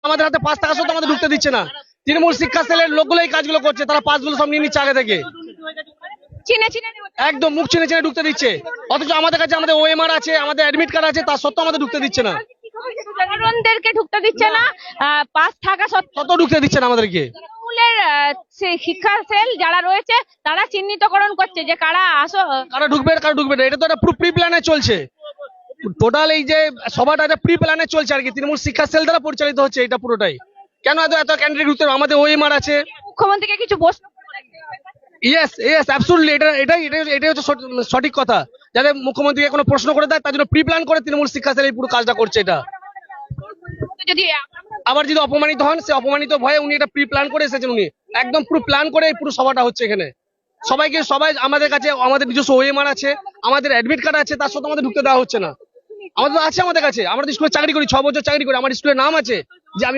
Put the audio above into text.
আমাদের হাতে পাস থাকা সত্ত্বেও আমাদের ঢুকতে দিচ্ছে না। তৃণমূল শিক্ষা সেলের লোকগুলো এই কাজগুলো করছে, তারা পাসগুলো সব নিয়ে নিচ্ছে আগে থেকে, একদম মুখ চিনে চিনে ঢুকতে দিচ্ছে। অথচ আমাদের কাছে আমাদের ওএমআর আছে, আমাদের অ্যাডমিট কার্ড আছে, তার সত্ত্বেও আমাদের ঢুকতে দিচ্ছে না। সাধারণদেরকে ঢুকতে দিচ্ছে না, পাস থাকা সত্ত্বেও তত ঢুকতে দিচ্ছে না আমাদেরকে। তৃণমূলের সেই শিক্ষা সেল যারা রয়েছে তারা চিহ্নিতকরণ করছে যে কারা কারা ঢুকবে কারা ঢুকবে না, এটা তো একটা পুরো প্রি প্ল্যানে চলছে। টোটাল এই যে সভাটা একটা প্রি প্ল্যানে চলছে আর কি, তৃণমূল শিক্ষা সেল দ্বারা পরিচালিত হচ্ছে এটা পুরোটাই। কেন এত এত ক্যান্ডিডেট ঢুকতে হবে? আমাদের ওএমআর আছে। মুখ্যমন্ত্রীকে কিছু প্রশ্ন ইয়েস ইয়েস অ্যাবসলিউটলি, এটাই হচ্ছে সঠিক কথা। যাতে মুখ্যমন্ত্রীকে কোনো প্রশ্ন করে দেয় তার জন্য প্রি প্ল্যান করে তৃণমূল শিক্ষা সেল এই পুরো কাজটা করছে এটা। যদি আবার যদি অপমানিত হন, সে অপমানিত ভয়ে উনি এটা প্রি প্ল্যান করে এসেছেন, উনি একদম পুরো প্ল্যান করে এই পুরো সভাটা হচ্ছে এখানে। সবাই আমাদের কাছে আমাদের নিজস্ব ওএমআর আছে, আমাদের অ্যাডমিট কার্ড আছে, তার সত্ত্বেও আমাদের ঢুকতে দেওয়া হচ্ছে না। আমাদের তো আছে, আমাদের কাছে, আমরা তো স্কুলে চাকরি করি, 6 বছর চাকরি করি, আমার স্কুলের নাম আছে,